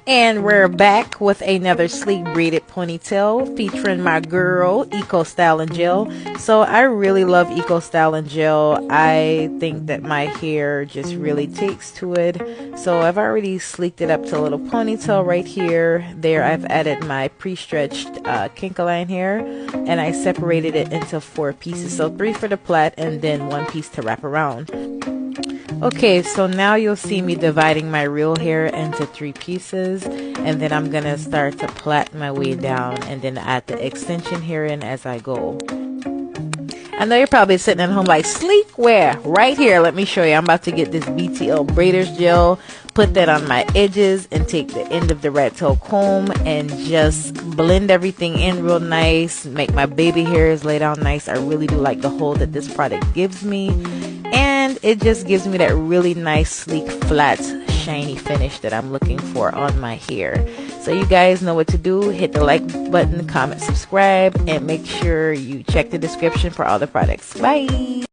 And we're back with another sleek braided ponytail featuring my girl Eco Style and Gel. So I really love Eco Style and Gel. I think that my hair just really takes to it. So I've already sleeked it up to a little ponytail right here. There I've added my pre-stretched kinkaline hair, and I separated it into 4 pieces. So 3 for the plait and then 1 piece to wrap around. Okay, so now you'll see me dividing my real hair into 3 pieces, and then I'm gonna start to plait my way down and then add the extension hair in as I go. I know you're probably sitting at home like, sleek where? Right here, let me show you. I'm about to get this BTL Braiders Gel, put that on my edges, and take the end of the rat tail comb and just blend everything in real nice, make my baby hairs lay down nice. I really do like the hold that this product gives me, and it just gives me that really nice, sleek, flat, shiny finish that I'm looking for on my hair. So you guys know what to do. Hit the like button, comment, subscribe, and make sure you check the description for all the products. Bye!